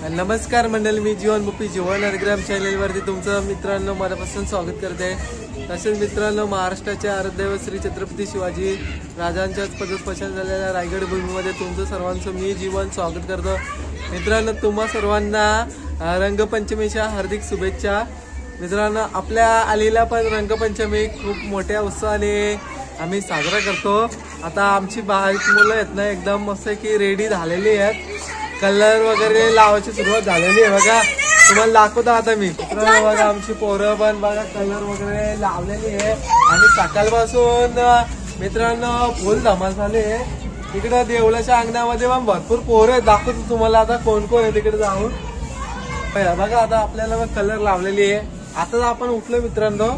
नमस्कार मंडळी, मी जीवन बुपी जीवन अर्ग्राम चॅनलवरती तुमचं मित्रांनो मनापासून स्वागत करते। तसेच मित्रांनो, महाराष्ट्राचे आराध्य श्री छत्रपती शिवाजी राजांच्याच पदस्पर्शन झालेल्या रायगड भूमीमध्ये तुमचं सर्वांचं मी जीवन स्वागत करतो। मित्रांनो, तुम्हा सर्वांना रंगपंचमीच्या हार्दिक शुभेच्छा। मित्रांनो, आपल्या आलेला पण रंगपंचमी खूप मोठ्या उत्साहाने आम्ही साजरा करतो। आता आमची बारीक मुलं आहेत ना, एकदम मस्त की रेडी झालेली आहेत, कलर वगैरे लावायची सुरुवात झालेली आहे। बघा तुम्हाला दाखवतो आता मी। मित्रांनो बघा, आमची पोरं पण बघा कलर वगैरे लावलेली आहे आणि सकाळपासून मित्रांनो फुल धमाल झाली आहे। तिकडे देवळाच्या अंगणामध्ये पण भरपूर पोरं आहेत, दाखवतो तुम्हाला आता कोण कोण आहे तिकडे जाऊन। बघा आता आपल्याला कलर लावलेली आहे। आता आपण उठलो मित्रांनो,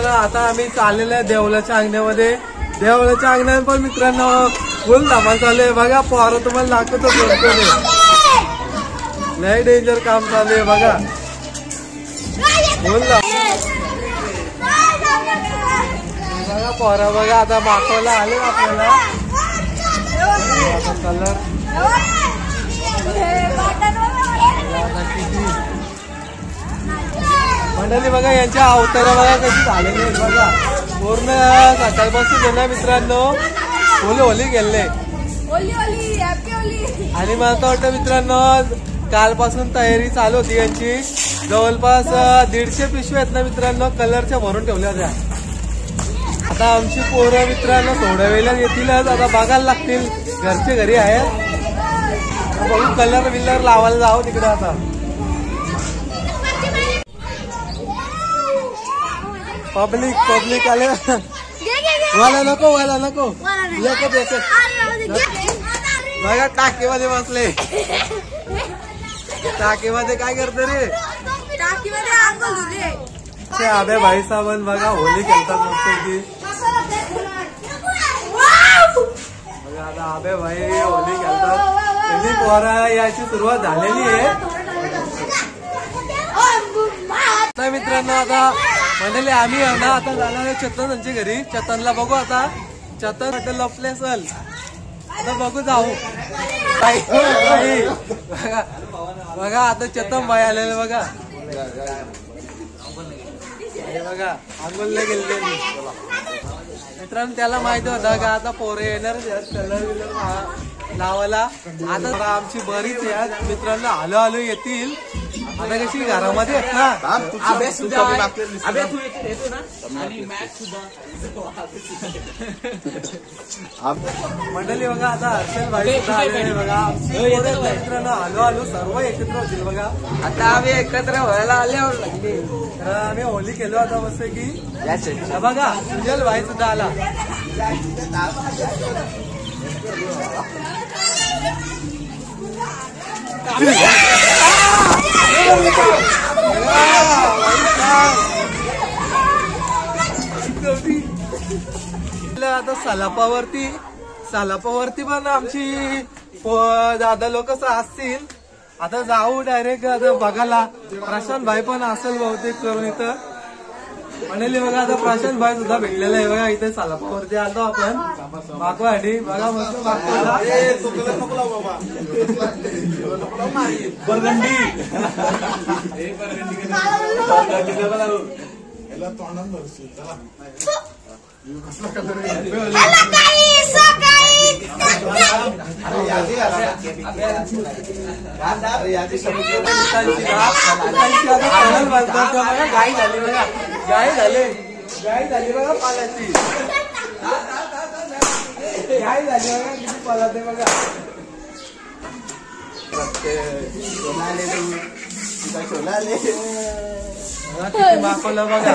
आता आम्ही चाललेलो आहे देवळाच्या अंगणामध्ये। देवळाच्या अंगणात पण मित्रांनो फुल धमाल चालू आहे। बघा पोरं तुम्हाला दाखवतो कोण लय डेंजर काम चालू आहे। बघा फुल बघा पोरं, बघा आता माखवायला आले आपल्याला कलर। मंडळी बघा यांच्या अवतारा बघा कशी झालेली आहेत। बघा पूर्ण सकाळपासून गेला मित्रांनो, होली गेले आणि मला तर वाटतं मित्रांनो कालपासून तयारी चालू होती यांची। जवळपास 150 पिशव्या आहेत ना मित्रांनो कलरच्या भरून ठेवल्या होत्या। आता आमची पोरं मित्रांनो थोड्या वेळेला येतीलच, आता बघायला लागतील, घरचे घरी आहेत। बघू कलर बिलर लावायला जाऊ तिकडे। आता पब्लिक आले, वाला नको बघा टाकीमध्ये बसले। टाकीमध्ये काय करते रे? आबे भाई साबन बघा होली खेळतात मस्त की। बघा आता आबे भाई होली खेळतात, त्यांनी पोरं याची सुरुवात झालेली आहे ना मित्रांनो। आता मंडळी आम्ही ना आता जाणार आहे चेतन यांच्या घरी। चेतनला बघू आता, चेतन वाटत लपले असेल, आता बघू जाऊ। बघा आता चेतन भाई आलेले बघा, बघा आंघोळला गेले मित्रांनो। त्याला माहिती होतं का आता पोरं येणार कलर विलर लावायला। आता आमची बरीच यात मित्रांनो हळूहळू येतील। आता कशी घरामध्ये आहेत ना, मंडळी बघा आता हर्षल भाई बघा मित्रांनो हळूहळू सर्व एकत्र होतील। बघा आता आम्ही एकत्र व्हायला आल्यावर लागले, आम्ही होली केलो आता मस्त की। बघा सुजल भाई सुद्धा आला। आता सलापावरती पण आमची दादा लोक असतील। आता जाऊ डायरेक्ट आता बघायला। प्रशांत भाई पण असेल बहुतेक करून इथं। म्हणले बघा आता प्रशांत भाई सुद्धा भेटलेला आहे। बघा इथे सलापावरती आलो आपण मागवासाठी। बघा मस्त मागवायला गाय झाली बघा पाल्याची, गाय झाली बघा किती पालाते बघा। किती माखवलं बघा,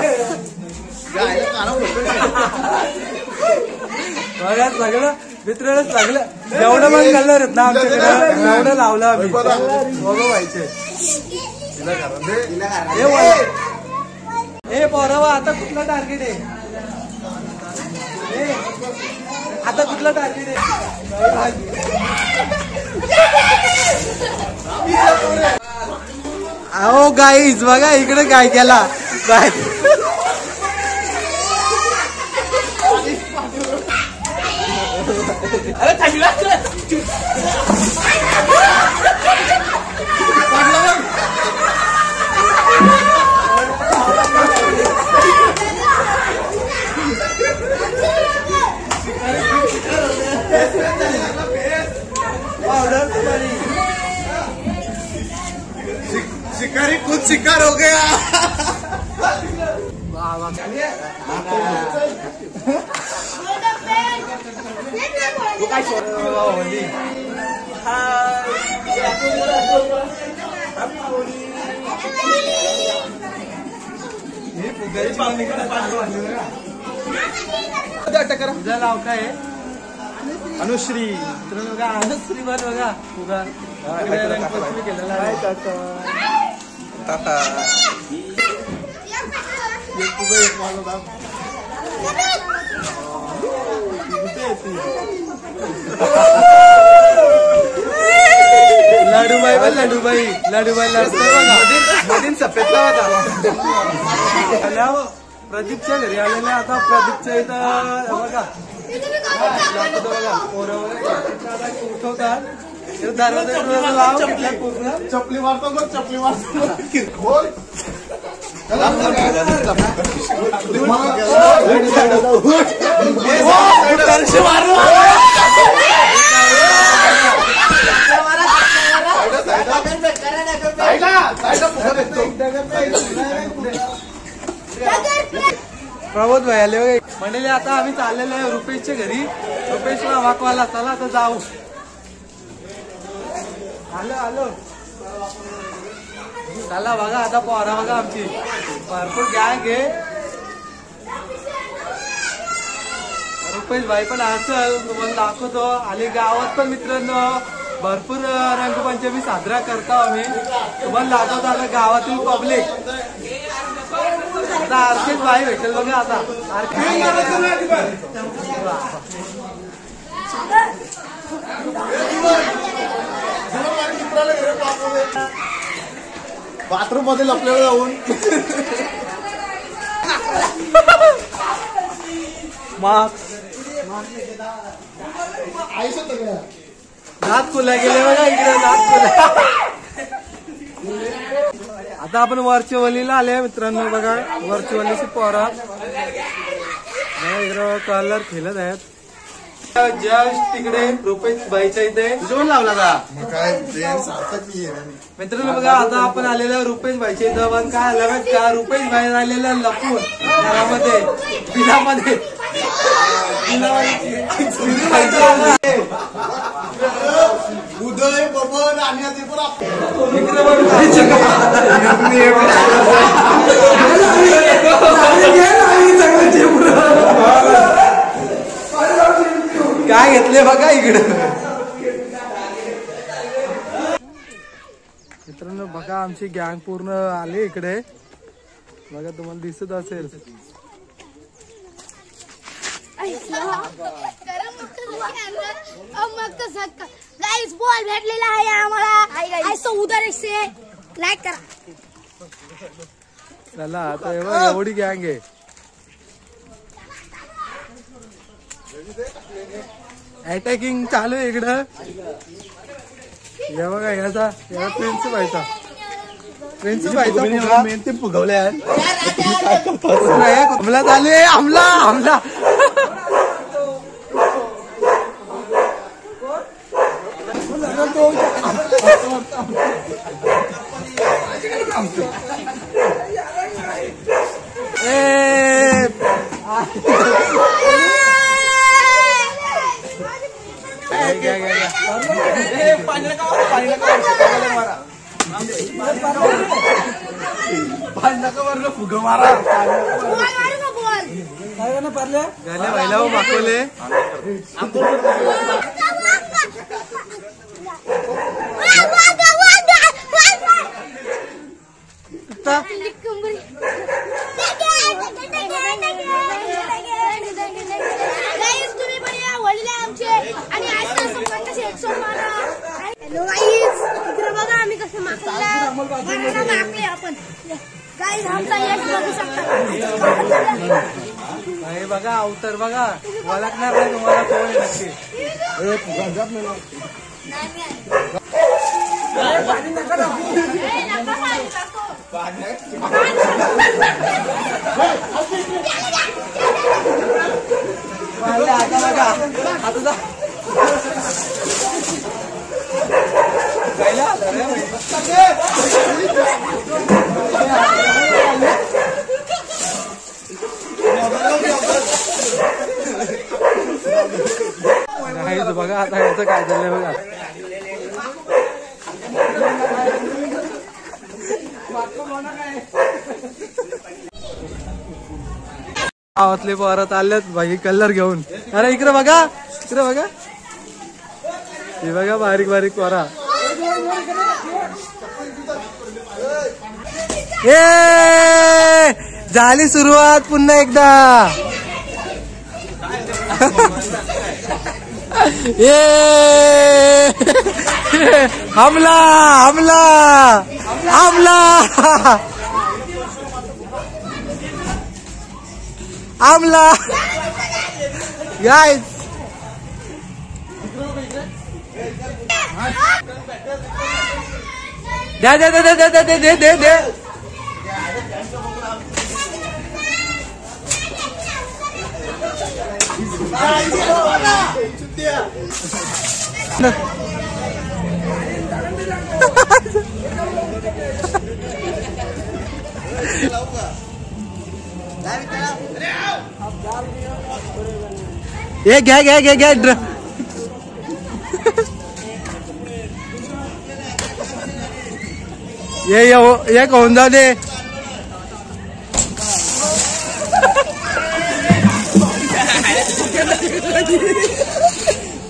बघा सगळं मित्रांनो सगळं जेवढं पण कलर आहेत ना आमच्याकडे एवढं लावलं आम्ही। बघू व्हायचे हे पोरावा। आता कुठलं टार्गेट आहे? आता कुठलं टार्गेट आहे? अहो गाईज बघा इकडे काय केला काय। अरे पाउडर तुम्हारी शिकारी खुद शिकार हो गया। होली तुझा नाव काय आहे? अनुश्री बघा अनुश्री बन बघा तुझा रंगपंचमी केलेला आहे टाटा लाडूबाई बघ लाडूबाई लाडूबाई लाडतो बघा मधील सफेदला होता प्रदीपच्या घरी आलेले आता प्रदीपच्या इथं बघा बघा पोरं वगैरे उठवतात दरवाजा लाव पूर्ण चपली मारतो मग चपली मारतो प्रबोध भाई आले म्हणले आता आम्ही चाललेलो आहे रुपेशच्या घरी. रुपेशला वाकवाला चला आता जाऊ. आलो आलो चला बघा आता पोरा बघा आमची भरपूर गँग आहे. रुपेश भाई पण असल तुम्हाला दाखवतो. आणि गावात पण मित्रांनो भरपूर रंगपंचमी साजरा करतो आम्ही. तुम्हाला दाखवतो आता गावातील पब्लिक. आता आरकेश भाई भेटेल बघा आता बाथरूम मध्ये लपलेलं जाऊन दात खुला गेले बघा इकडे दात खुला. आता आपण वर्चुअलीला आले मित्रांनो बघा. वर्चुअलीची पोरा इकडं कलर खेळत आहेत. जस्ट तिकडे रुपेश भाईच्या इथे जोन लावला का काय मित्रांनो बघा आता आपण आलेलं रुपेश भाईच्या इथं. पण काय आलं माहित का रुपेश भाई आलेलं लपून घरामध्ये बिलामध्ये उदय बबन आणि काय घेतले बघा इकडे मित्रांनो बघा आमची गँग पूर्ण आली इकडे बघा. तुम्हाला दिसत असेल गाइस बॉल भेटलेला आहे आम्हाला. ऐसा उधर से लाइक करा. चला आता एवढी गँग आहे. अटॅकिंग चालू आहे इकडं. हे बघा याचा प्रिन्स व्हायचा मेहनती फुगवले आहेत. हमला झाले हमला हमला फुग मारा गाले व्हायला मागवले. बघा आम्ही कसं मागले आपण. गाईज आमचा यश बघू शकता. बघा अवतर बघा ओळखणार नाही तुम्हाला कोण आहे नक्की. आता बघा आता बाहेरचं काय चाललंय बघा. गावातले पोरं आलेत भाई कलर घेऊन. अरे इकडे बघा, इकडे बघा, हे बघा बारीक बारीक पोरा. ए झाली सुरुवात पुन्हा एकदा. ए हमला हमला हमला हमला गाइस. दे दे दे दे दे दे दे दे दे. ये घ्या घ्या घ्या घ्या. ये एक होऊन जाऊ दे.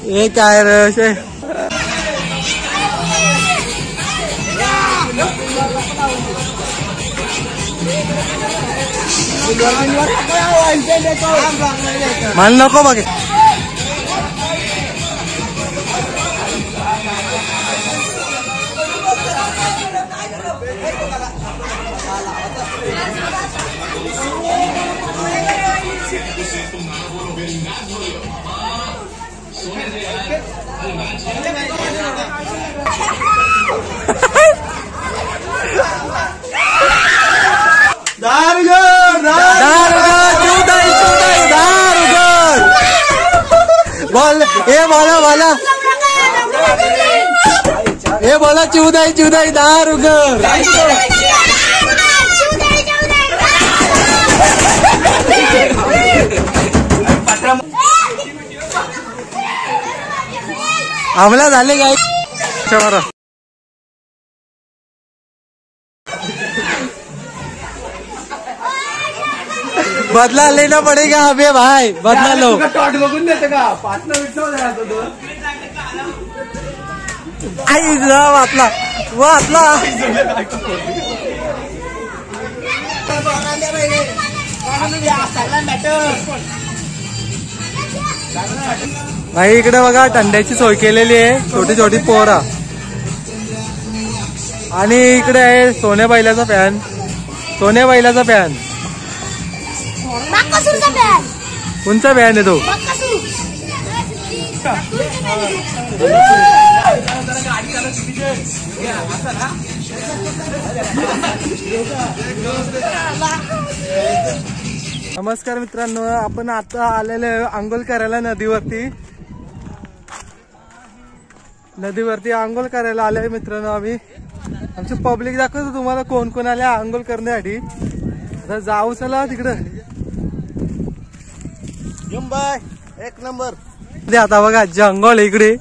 हे काय रे असे. मान नको बघ. बोल ये बोला बोला ये बोला चिवदाई चिवदाई दारुगर. हमला झाले काय. बदला लेना पडेगा अबे भाई. बदला लो. टॉट बघून देते का पाचना विटलो आई वाचला वाचला. भाई इकडे बघा थंड्याची सोय केलेली आहे. छोटी छोटी पोरा. आणि इकडे आहे सोन्या बैलाचा फॅन. सोन्या बैलाचा फॅन. कोणचा फॅन आहे तो. नमस्कार मित्रांनो, आपण आता आलेले आंघोळ करायला नदीवरती. नदीवरती आंघोळ करायला आले मित्रांनो आम्ही. आमची पब्लिक दाखवतो तुम्हाला कोण कोण आले आंघोळ करण्यासाठी. आता जाऊ चला तिकडं. एक नंबर. आता बघा जंगल इकडे.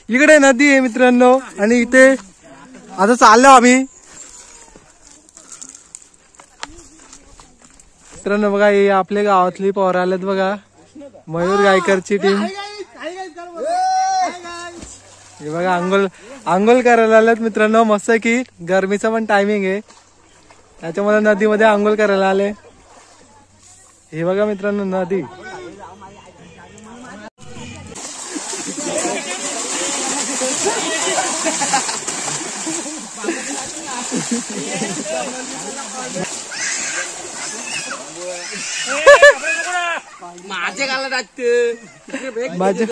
इकडे नदी आहे मित्रांनो. आणि इथे आता चाललो आम्ही मित्रांनो. बघा हे आपल्या गावातली पोरं आलेत बघा. मयूर गायकरची टीम. हे बघा आंघोळ करायला आलेत मित्रांनो. मस्त की गरमीचा पण टायमिंग आहे त्याच्यामुळे नदीमध्ये आंघोळ करायला आले. हे बघा मित्रांनो नदी. माझे